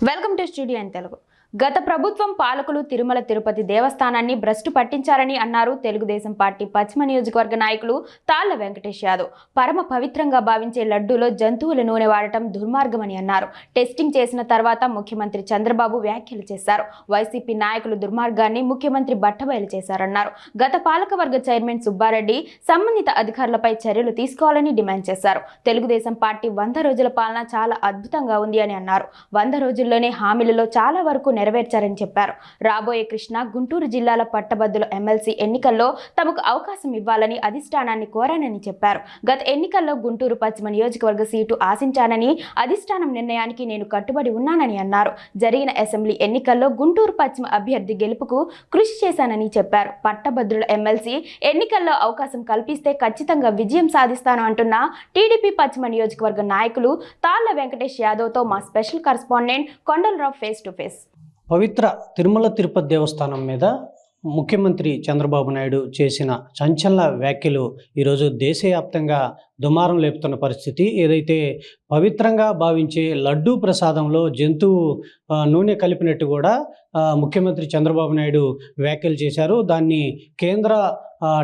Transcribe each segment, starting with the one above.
Welcome to studio in Telugu. గత ప్రభుత్వం పాలకులు తిరుమల తిరుపతి దేవస్థానాన్ని భ్రష్టు పట్టించారని అన్నారు తెలుగుదేశం పార్టీ పశ్చిమ నియోజకవర్గ నాయకులు తాళ్ల వెంకటేష్ యాదవ్. పరమ పవిత్రంగా భావించే లడ్డూలో జంతువుల నూనె వాడటం దుర్మార్గమని అన్నారు. టెస్టింగ్ చేసిన తర్వాత ముఖ్యమంత్రి చంద్రబాబు వ్యాఖ్యలు చేశారు. వైసీపీ నాయకులు దుర్మార్గాన్ని ముఖ్యమంత్రి బట్టబయలు చేశారన్నారు. గత పాలకవర్గ చైర్మన్ సుబ్బారెడ్డి సంబంధిత అధికారులపై చర్యలు తీసుకోవాలని డిమాండ్ చేశారు. తెలుగుదేశం పార్టీ 100 రోజుల పాలన చాలా అద్భుతంగా ఉంది అని అన్నారు. 100 రోజుల్లోనే హామీలలో చాలా వరకు నెరవేర్చారని చెప్పారు. రాబోయే కృష్ణా, గుంటూరు జిల్లాల పట్టభద్రుల ఎమ్మెల్సీ ఎన్నికల్లో తమకు అవకాశం ఇవ్వాలని అధిష్టానాన్ని కోరానని చెప్పారు. గత ఎన్నికల్లో గుంటూరు పశ్చిమ నియోజకవర్గ సీటు ఆశించానని, అధిష్టానం నిర్ణయానికి నేను కట్టుబడి ఉన్నానని అన్నారు. జరిగిన అసెంబ్లీ ఎన్నికల్లో గుంటూరు పశ్చిమ అభ్యర్థి గెలుపుకు కృషి చేశానని చెప్పారు. పట్టభద్రుల ఎమ్మెల్సీ ఎన్నికల్లో అవకాశం కల్పిస్తే ఖచ్చితంగా విజయం సాధిస్తాను అంటున్న టీడీపీ పశ్చిమ నియోజకవర్గ నాయకులు తాళ్ల వెంకటేష్ యాదవ్తో మా special correspondent Kondalarao face to face. పవిత్ర తిరుమల తిరుపతి దేవస్థానం మీద ముఖ్యమంత్రి చంద్రబాబు నాయుడు చేసిన సంచలన వ్యాఖ్యలు ఈరోజు దేశవ్యాప్తంగా దుమారం లేపుతున్న పరిస్థితి. ఏదైతే పవిత్రంగా భావించే లడ్డూ ప్రసాదంలో జంతువు నూనె కలిపినట్టు కూడా ముఖ్యమంత్రి చంద్రబాబు నాయుడు వ్యాఖ్యలు చేశారు. దాన్ని కేంద్ర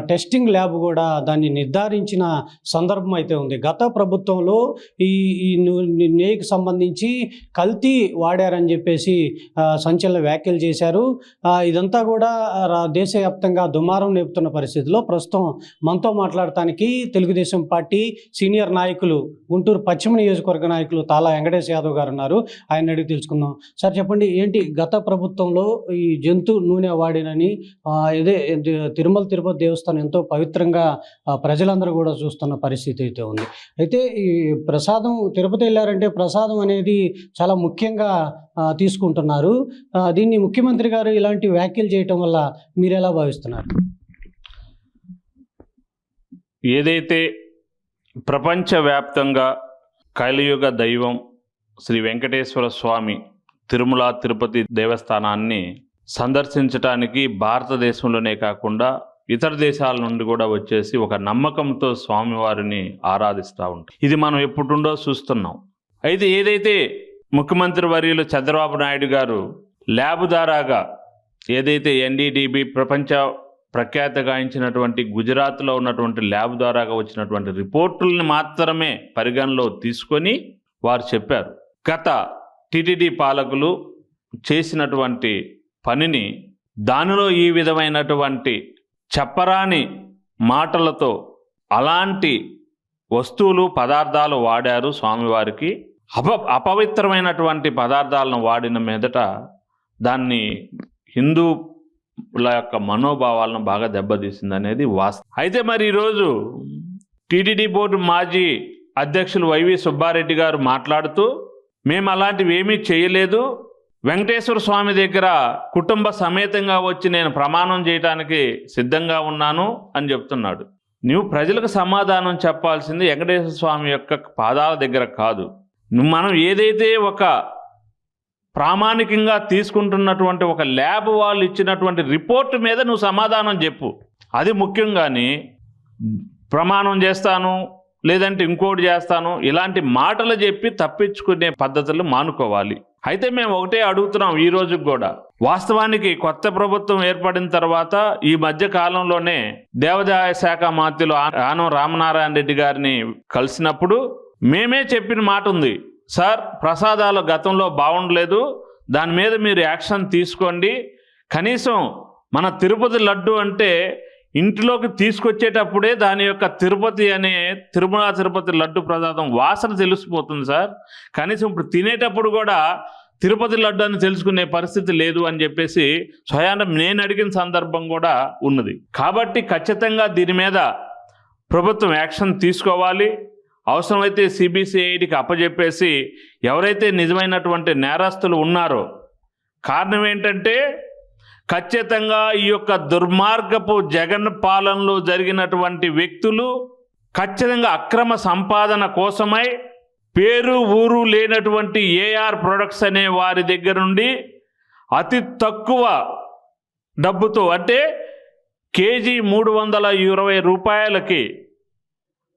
టెస్టింగ్ ల్యాబ్ కూడా దాన్ని నిర్ధారించిన సందర్భం అయితే ఉంది. గత ప్రభుత్వంలో ఈ నెయ్యికి సంబంధించి కల్తీ వాడారని చెప్పేసి సంచలన వ్యాఖ్యలు చేశారు. ఇదంతా కూడా దేశవ్యాప్తంగా దుమారం లేపుతున్న పరిస్థితిలో ప్రస్తుతం మనతో మాట్లాడటానికి తెలుగుదేశం పార్టీ సీనియర్ నాయకులు, గుంటూరు పశ్చిమ నియోజకవర్గ నాయకులు తాళ్ల వెంకటేష్ యాదవ్ గారు ఉన్నారు. ఆయన అడిగి తెలుసుకుందాం. సార్ చెప్పండి, ఏంటి గత ప్రభుత్వంలో ఈ జంతు నూనె వాడినని ఇదే తిరుమల తిరుపతి దేవస్థానం ఎంతో పవిత్రంగా ప్రజలందరూ కూడా చూస్తున్న పరిస్థితి అయితే ఉంది. అయితే ఈ ప్రసాదం తిరుపతి వెళ్ళారంటే ప్రసాదం అనేది చాలా ముఖ్యంగా తీసుకుంటున్నారు. దీన్ని ముఖ్యమంత్రి గారు ఇలాంటి వ్యాఖ్యలు చేయటం వల్ల మీరు ఎలా భావిస్తున్నారు? ఏదైతే ప్రపంచవ్యాప్తంగా కైలయుగ దైవం శ్రీ వెంకటేశ్వర స్వామి తిరుమల తిరుపతి దేవస్థానాన్ని సందర్శించడానికి భారతదేశంలోనే కాకుండా ఇతర దేశాల నుండి కూడా వచ్చేసి ఒక నమ్మకంతో స్వామివారిని ఆరాధిస్తూ ఉంటాం. ఇది మనం ఎప్పుడుండో చూస్తున్నాం. అయితే ఏదైతే ముఖ్యమంత్రి వర్యులు చంద్రబాబు నాయుడు గారు ల్యాబ్ ద్వారాగా ఏదైతే ఎన్డీడీబీ ప్రపంచ ప్రఖ్యాతగాంచినటువంటి గుజరాత్లో ఉన్నటువంటి ల్యాబ్ ద్వారాగా వచ్చినటువంటి రిపోర్టుల్ని మాత్రమే పరిగణలో తీసుకొని వారు చెప్పారు. గత టీటీడీ పాలకులు చేసినటువంటి పనిని దానిలో ఈ విధమైనటువంటి చెప్పరాని మాటలతో అలాంటి వస్తువులు పదార్థాలు వాడారు. స్వామివారికి అపవిత్రమైనటువంటి పదార్థాలను వాడిన మీదట దాన్ని హిందువుల యొక్క మనోభావాలను బాగా దెబ్బతీసింది అనేది వాస్తవం. అయితే మరి ఈరోజు టీటీడీ బోర్డు మాజీ అధ్యక్షులు వైవి సుబ్బారెడ్డి గారు మాట్లాడుతూ మేము అలాంటివి ఏమీ చేయలేదు, వెంకటేశ్వర స్వామి దగ్గర కుటుంబ సమేతంగా వచ్చి నేను ప్రమాణం చేయడానికి సిద్ధంగా ఉన్నాను అని చెప్తున్నాడు. నువ్వు ప్రజలకు సమాధానం చెప్పాల్సింది వెంకటేశ్వర స్వామి యొక్క పాదాల దగ్గర కాదు. మనం ఏదైతే ఒక ప్రామాణికంగా తీసుకుంటున్నటువంటి ఒక ల్యాబ్ వాళ్ళు ఇచ్చినటువంటి రిపోర్ట్ మీద నువ్వు సమాధానం చెప్పు. అది ముఖ్యంగాని ప్రమాణం చేస్తాను లేదంటే ఇంకోటి చేస్తాను ఇలాంటి మాటలు చెప్పి తప్పించుకునే పద్ధతులు మానుకోవాలి. అయితే మేము ఒకటే అడుగుతున్నాం ఈ రోజుకి కూడా. వాస్తవానికి కొత్త ప్రభుత్వం ఏర్పడిన తర్వాత ఈ మధ్య కాలంలోనే దేవాదాయ శాఖ మంత్రులు ఆనం రామనారాయణ రెడ్డి గారిని కలిసినప్పుడు మేమే చెప్పిన మాట ఉంది, సార్ ప్రసాదాలు గతంలో బాగుండలేదు, దాని మీద మీరు యాక్షన్ తీసుకోండి. కనీసం మన తిరుపతి లడ్డు అంటే ఇంటిలోకి తీసుకొచ్చేటప్పుడే దాని యొక్క తిరుపతి అనే తిరుమల తిరుపతి లడ్డు ప్రసాదం వాసన తెలిసిపోతుంది సార్. కనీసం ఇప్పుడు తినేటప్పుడు కూడా తిరుపతి లడ్డు అని తెలుసుకునే పరిస్థితి లేదు అని చెప్పేసి స్వయాన నేను అడిగిన సందర్భం కూడా ఉన్నది. కాబట్టి ఖచ్చితంగా దీని మీద ప్రభుత్వం యాక్షన్ తీసుకోవాలి. అవసరమైతే సిబిసిఐడికి అప్పచెప్పేసి ఎవరైతే నిజమైనటువంటి నేరస్తులు ఉన్నారో, కారణం ఏంటంటే ఖచ్చితంగా ఈ యొక్క దుర్మార్గపు జగన్ పాలనలో జరిగినటువంటి వ్యక్తులు ఖచ్చితంగా అక్రమ సంపాదన కోసమై పేరు ఊరు లేనటువంటి ఏఆర్ ప్రొడక్ట్స్ అనే వారి దగ్గర నుండి అతి తక్కువ డబ్బుతో అంటే కేజీ 320 రూపాయలకి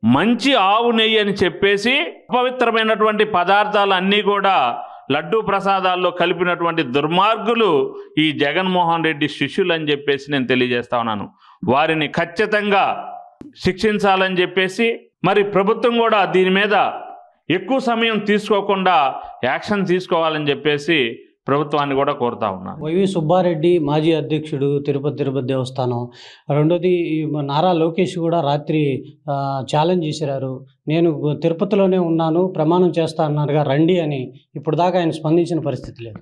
మంచి ఆవు నెయ్యి అని చెప్పేసి అపవిత్రమైనటువంటి పదార్థాలు అన్నీ కూడా లడ్డూ ప్రసాదాల్లో కలిపినటువంటి దుర్మార్గులు ఈ జగన్మోహన్ రెడ్డి శిష్యులు అని చెప్పేసి నేను తెలియజేస్తా ఉన్నాను. వారిని ఖచ్చితంగా శిక్షించాలని చెప్పేసి మరి ప్రభుత్వం కూడా దీని మీద ఎక్కువ సమయం తీసుకోకుండా యాక్షన్ తీసుకోవాలని చెప్పేసి ప్రభుత్వాన్ని కూడా కోరుతా ఉన్నాను. వైవి సుబ్బారెడ్డి మాజీ అధ్యక్షుడు తిరుపతి దేవస్థానం. రెండోది నారా లోకేష్ కూడా రాత్రి ఛాలెంజ్ చేశారు, నేను తిరుపతిలోనే ఉన్నాను, ప్రమాణం చేస్తా అన్నారుగా రండి అని. ఇప్పుడు దాకా ఆయన స్పందించిన పరిస్థితి లేదు.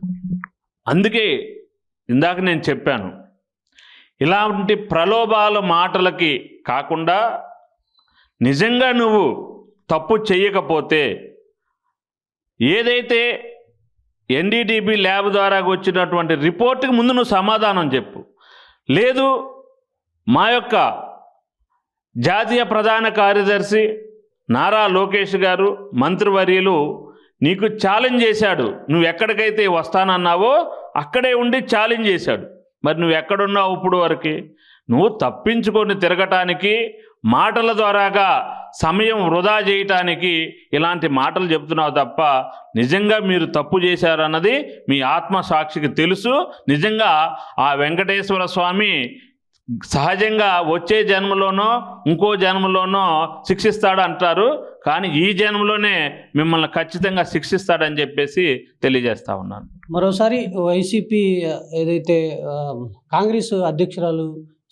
అందుకే ఇందాక నేను చెప్పాను, ఇలాంటి ప్రలోభాల మాటలకి కాకుండా నిజంగా నువ్వు తప్పు చేయకపోతే ఏదైతే ఎన్డీటీపీ ల్యాబ్ ద్వారా వచ్చినటువంటి రిపోర్ట్కి ముందు నువ్వు సమాధానం చెప్పు. లేదు మా యొక్క జాతీయ ప్రధాన కార్యదర్శి నారా లోకేష్ గారు మంత్రివర్యులు నీకు ఛాలెంజ్ చేశాడు, నువ్వు ఎక్కడికైతే వస్తానన్నావో అక్కడే ఉండి ఛాలెంజ్ చేశాడు. మరి నువ్వు ఎక్కడున్నావు ఇప్పుడు వరకు? నువ్వు తప్పించుకొని తిరగటానికి, మాటల ద్వారాగా సమయం వృధా చేయటానికి ఇలాంటి మాటలు చెప్తున్నావు తప్ప నిజంగా మీరు తప్పు చేశారన్నది మీ ఆత్మసాక్షికి తెలుసు. నిజంగా ఆ వెంకటేశ్వర స్వామి సహజంగా వచ్చే జన్మలోనో ఇంకో జన్మలోనో శిక్షిస్తాడు అంటారు, కానీ ఈ జన్మలోనే మిమ్మల్ని ఖచ్చితంగా శిక్షిస్తాడని చెప్పేసి తెలియజేస్తా ఉన్నాను. మరోసారి వైసీపీ ఏదైతే కాంగ్రెస్ అధ్యక్షురాలు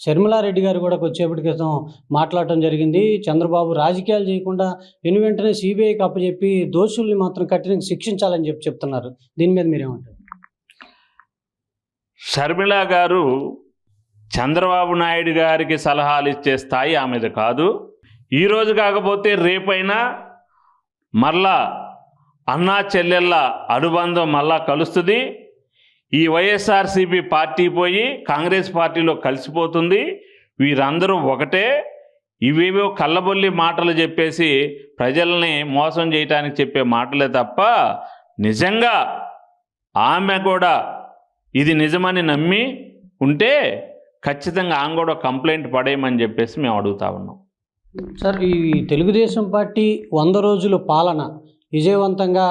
షర్మిలారెడ్డి గారు కూడా కొద్దిసేపటి క్రితం మాట్లాడటం జరిగింది, చంద్రబాబు రాజకీయాలు చేయకుండా వెంటనే సిబిఐకి అప్పచెప్పి దోషుల్ని మాత్రం కఠినంగా శిక్షించాలని చెప్తున్నారు. దీని మీద మీరేమంటారు? షర్మిల గారు చంద్రబాబు నాయుడు గారికి సలహాలు ఇచ్చే స్థాయి ఆమెది కాదు. ఈరోజు కాకపోతే రేపైనా మళ్ళా అన్నా చెల్లెళ్ళ అనుబంధం మళ్ళా కలుస్తుంది. ఈ వైఎస్ఆర్సీపీ పార్టీ పోయి కాంగ్రెస్ పార్టీలో కలిసిపోతుంది. వీరందరూ ఒకటే. ఇవేవో కళ్ళబొల్లి మాటలు చెప్పేసి ప్రజల్ని మోసం చేయడానికి చెప్పే మాటలే తప్ప నిజంగా ఆమె కూడా ఇది నిజమని నమ్మి ఉంటే ఖచ్చితంగా ఆమె కూడా కంప్లైంట్ పడేయమని చెప్పేసి మేము అడుగుతా ఉన్నాం. సార్, ఈ తెలుగుదేశం పార్టీ 100 రోజుల పాలన విజయవంతంగా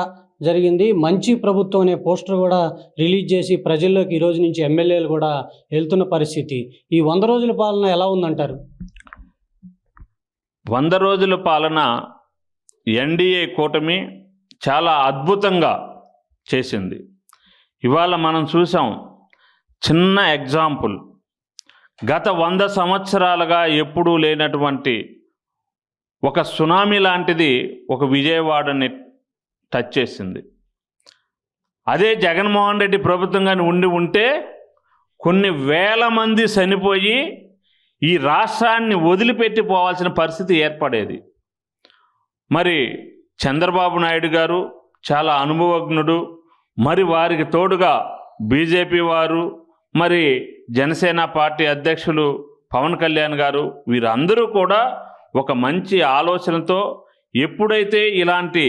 జరిగింది, మంచి ప్రభుత్వం అనే పోస్టర్ కూడా రిలీజ్ చేసి ప్రజల్లోకి ఈరోజు నుంచి ఎమ్మెల్యేలు కూడా వెళ్తున్న పరిస్థితి. ఈ 100 రోజుల పాలన ఎలా ఉందంటారు? 100 రోజుల పాలన ఎన్డీఏ కూటమి చాలా అద్భుతంగా చేసింది. ఇవాళ మనం చూసాం, చిన్న ఎగ్జాంపుల్, గత 100 సంవత్సరాలుగా ఎప్పుడూ లేనటువంటి ఒక సునామీ లాంటిది ఒక విజయవాడని టచ్ చేసింది. అదే జగన్మోహన్ రెడ్డి ప్రభుత్వంగానే ఉంటే కొన్ని వేల మంది చనిపోయి ఈ రాష్ట్రాన్ని వదిలిపెట్టి పోవాల్సిన పరిస్థితి ఏర్పడేది. మరి చంద్రబాబు నాయుడు గారు చాలా అనుభవజ్ఞుడు, మరి వారికి తోడుగా బీజేపీ వారు, మరి జనసేన పార్టీ అధ్యక్షులు పవన్ కళ్యాణ్ గారు, వీరందరూ కూడా ఒక మంచి ఆలోచనతో ఎప్పుడైతే ఇలాంటి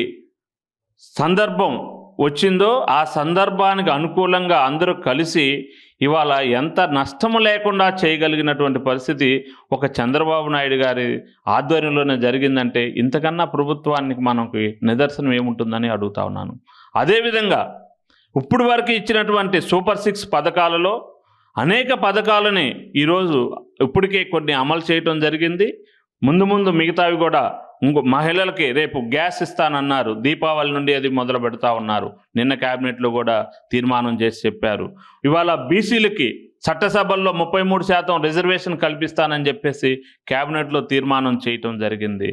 సందర్భం వచ్చిందో ఆ సందర్భానికి అనుకూలంగా అందరూ కలిసి ఇవాళ ఎంత నష్టము లేకుండా చేయగలిగినటువంటి పరిస్థితి ఒక చంద్రబాబు నాయుడు గారి ఆధ్వర్యంలోనే జరిగిందంటే ఇంతకన్నా ప్రభుత్వానికి మనకి నిదర్శనం ఏముంటుందని అడుగుతా ఉన్నాను. అదేవిధంగా ఇప్పుడు వరకు ఇచ్చినటువంటి సూపర్ 6 పథకాలలో అనేక పథకాలని ఈరోజు ఇప్పటికే కొన్ని అమలు చేయటం జరిగింది. ముందు మిగతావి కూడా మహిళలకి రేపు గ్యాస్ ఇస్తానన్నారు, దీపావళి నుండి అది మొదలు పెడతా ఉన్నారు. నిన్న క్యాబినెట్లో కూడా తీర్మానం చేసి చెప్పారు. ఇవాళ బీసీలకి చట్టసభల్లో 33% రిజర్వేషన్ కల్పిస్తానని చెప్పేసి క్యాబినెట్లో తీర్మానం చేయటం జరిగింది.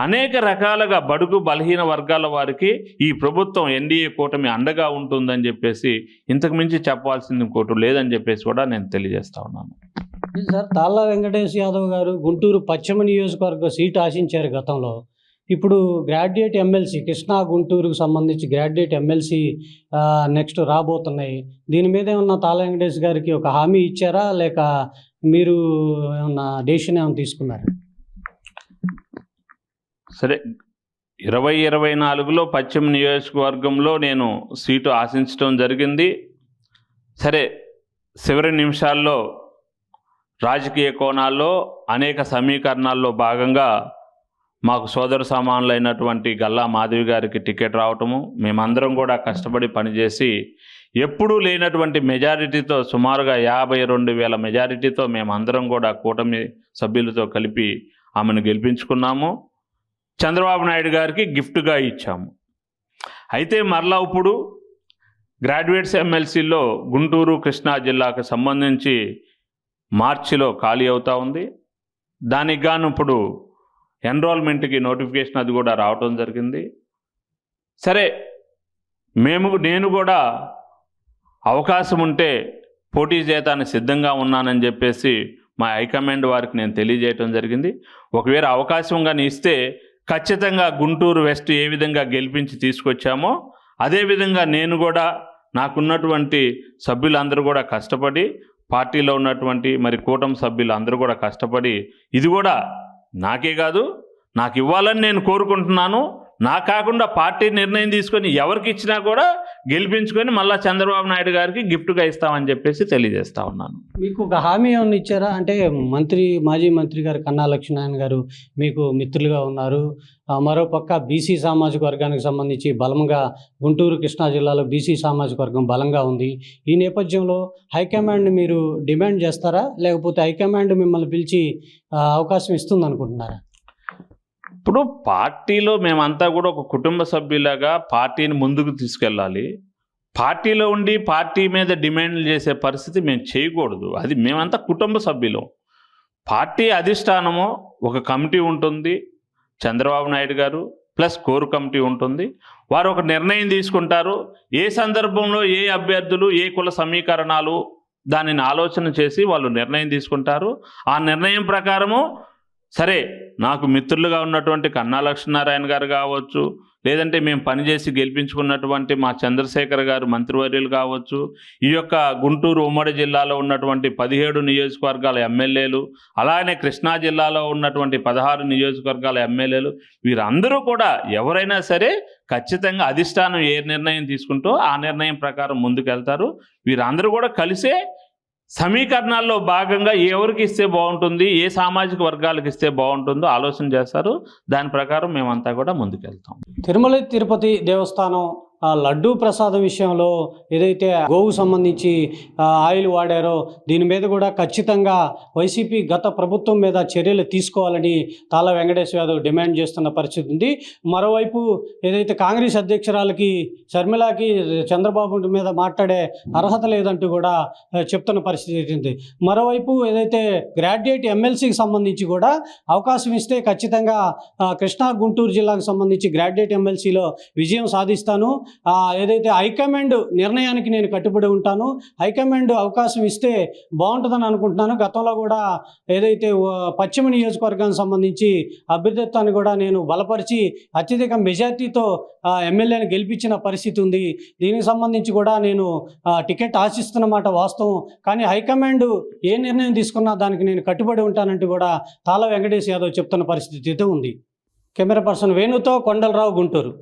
అనేక రకాలుగా బడుగు బలహీన వర్గాల వారికి ఈ ప్రభుత్వం ఎన్డీఏ కూటమి అండగా ఉంటుందని చెప్పేసి ఇంతకు మించి చెప్పాల్సింది ఇంకోటి లేదని చెప్పేసి కూడా నేను తెలియజేస్తా ఉన్నాను. సార్, తాళ్ళ వెంకటేష్ యాదవ్ గారు గుంటూరు పశ్చిమ నియోజకవర్గ సీటు ఆశించారు గతంలో. ఇప్పుడు గ్రాడ్యుయేట్ ఎమ్మెల్సీ కృష్ణా గుంటూరుకు సంబంధించి గ్రాడ్యుయేట్ ఎమ్మెల్సీ నెక్స్ట్ రాబోతున్నాయి. దీని మీద ఏమన్నా తాళ్ళ వెంకటేష్ గారికి ఒక హామీ ఇచ్చారా, లేక మీరు ఏమన్నా డెసిషన్ ఏమైనా తీసుకున్నారా? సరే, 2024లో పశ్చిమ నియోజకవర్గంలో నేను సీటు ఆశించడం జరిగింది. సరే, చివరి నిమిషాల్లో రాజకీయ కోణాల్లో అనేక సమీకరణాల్లో భాగంగా మాకు సోదర సమానులైనటువంటి గల్లా మాధవి గారికి టికెట్ రావటము, మేమందరం కూడా కష్టపడి పనిచేసి ఎప్పుడూ లేనటువంటి మెజారిటీతో సుమారుగా 52,000 మెజారిటీతో మేమందరం కూడా కూటమి సభ్యులతో కలిపి ఆమెను గెలిపించుకున్నాము. చంద్రబాబు నాయుడు గారికి గిఫ్ట్గా ఇచ్చాము. అయితే మరలా ఇప్పుడు గ్రాడ్యుయేట్స్ ఎమ్మెల్సీలో గుంటూరు కృష్ణా జిల్లాకు సంబంధించి మార్చిలో ఖాళీ అవుతూ ఉంది. దానికి గాను ఇప్పుడు ఎన్రోల్మెంట్కి నోటిఫికేషన్ అది కూడా రావటం జరిగింది. సరే, నేను కూడా అవకాశం ఉంటే పోటీ చేయడానికి సిద్ధంగా ఉన్నానని చెప్పేసి మా హైకమాండ్ వారికి నేను తెలియజేయటం జరిగింది. ఒకవేళ అవకాశం కానీ ఇస్తే ఖచ్చితంగా గుంటూరు వెస్ట్ ఏ విధంగా గెలిపించి తీసుకొచ్చామో అదేవిధంగా నేను కూడా నాకున్నటువంటి సభ్యులందరూ కూడా కష్టపడి, పార్టీలో ఉన్నటువంటి మరి కూటమి సభ్యులు అందరూ కూడా కష్టపడి, ఇది కూడా నాకే కాదు నాకు ఇవ్వాలని నేను కోరుకుంటున్నాను. నా కాకుండా పార్టీ నిర్ణయం తీసుకొని ఎవరికి ఇచ్చినా కూడా గెలిపించుకొని మళ్ళీ చంద్రబాబు నాయుడు గారికి గిఫ్ట్గా ఇస్తామని చెప్పేసి తెలియజేస్తా ఉన్నాను. మీకు ఒక హామీ ఏమైనా ఇచ్చారా? అంటే మాజీ మంత్రి గారు కన్నా లక్ష్మీనారాయణ గారు మీకు మిత్రులుగా ఉన్నారు. మరోపక్క బీసీ సామాజిక వర్గానికి సంబంధించి బలంగా గుంటూరు కృష్ణా జిల్లాలో బీసీ సామాజిక వర్గం బలంగా ఉంది. ఈ నేపథ్యంలో హైకమాండ్ మీరు డిమాండ్ చేస్తారా, లేకపోతే హైకమాండ్ మిమ్మల్ని పిలిచి అవకాశం ఇస్తుంది అనుకుంటున్నారా? ఇప్పుడు పార్టీలో మేమంతా కూడా ఒక కుటుంబ సభ్యులాగా పార్టీని ముందుకు తీసుకెళ్ళాలి. పార్టీలో ఉండి పార్టీ మీద డిమాండ్లు చేసే పరిస్థితి మేము చేయకూడదు. అది మేమంతా కుటుంబ సభ్యులం. పార్టీ అధిష్టానము ఒక కమిటీ ఉంటుంది, చంద్రబాబు నాయుడు గారు ప్లస్ కోర్ కమిటీ ఉంటుంది. వారు ఒక నిర్ణయం తీసుకుంటారు. ఏ సందర్భంలో ఏ అభ్యర్థులు ఏ కుల సమీకరణాలు దానిని ఆలోచన చేసి వాళ్ళు నిర్ణయం తీసుకుంటారు. ఆ నిర్ణయం ప్రకారము సరే, నాకు మిత్రులుగా ఉన్నటువంటి కన్నా లక్ష్మీనారాయణ గారు కావచ్చు, లేదంటే మేము పనిచేసి గెలిపించుకున్నటువంటి మా చంద్రశేఖర్ గారు మంత్రివర్యులు కావచ్చు, ఈ యొక్క గుంటూరు ఉమ్మడి జిల్లాలో ఉన్నటువంటి 17 నియోజకవర్గాల ఎమ్మెల్యేలు, అలానే కృష్ణా జిల్లాలో ఉన్నటువంటి 16 నియోజకవర్గాల ఎమ్మెల్యేలు, వీరందరూ కూడా ఎవరైనా సరే ఖచ్చితంగా అధిష్టానం ఏ నిర్ణయం తీసుకుంటో ఆ నిర్ణయం ప్రకారం ముందుకెళ్తారు. వీరందరూ కూడా కలిసే సమీకరణాల్లో భాగంగా ఎవరికి ఇస్తే బాగుంటుంది, ఏ సామాజిక వర్గాలకు ఇస్తే బాగుంటుందో ఆలోచన చేస్తారు. దాని ప్రకారం మేమంతా కూడా ముందుకెళ్తాం. తిరుమల తిరుపతి దేవస్థానం లడ్డూ ప్రసాదం విషయంలో ఏదైతే గోవు సంబంధించి ఆయిల్ వాడారో దీని మీద కూడా ఖచ్చితంగా వైసీపీ గత ప్రభుత్వం మీద చర్యలు తీసుకోవాలని తాళ్ళ వెంకటేశ్వర యాదవ్ డిమాండ్ చేస్తున్న పరిస్థితి ఉంది. మరోవైపు ఏదైతే కాంగ్రెస్ అధ్యక్షురాలకి షర్మిలాకి చంద్రబాబు మీద మాట్లాడే అర్హత లేదంటూ కూడా చెప్తున్న పరిస్థితి ఉంది. మరోవైపు ఏదైతే గ్రాడ్యుయేట్ ఎమ్మెల్సీకి సంబంధించి కూడా అవకాశం ఇస్తే ఖచ్చితంగా కృష్ణా గుంటూరు జిల్లాకు సంబంధించి గ్రాడ్యుయేట్ ఎమ్మెల్సీలో విజయం సాధిస్తాను, ఏదైతే హైకమాండ్ నిర్ణయానికి నేను కట్టుబడి ఉంటాను, హైకమాండ్ అవకాశం ఇస్తే బాగుంటుందని అనుకుంటున్నాను. గతంలో కూడా ఏదైతే పశ్చిమ నియోజకవర్గానికి సంబంధించి అభ్యర్థిత్వాన్ని కూడా నేను బలపరిచి అత్యధిక మెజార్టీతో ఎమ్మెల్యేని గెలిపించిన పరిస్థితి ఉంది. దీనికి సంబంధించి కూడా నేను టికెట్ ఆశిస్తున్నమాట వాస్తవం. కానీ హైకమాండ్ ఏ నిర్ణయం తీసుకున్నా దానికి నేను కట్టుబడి ఉంటానంటూ కూడా తాళ్ళ వెంకటేశ్వర యాదవ్ చెప్తున్న పరిస్థితి ఉంది. కెమెరా పర్సన్ వేణుతో కొండలరావు, గుంటూరు.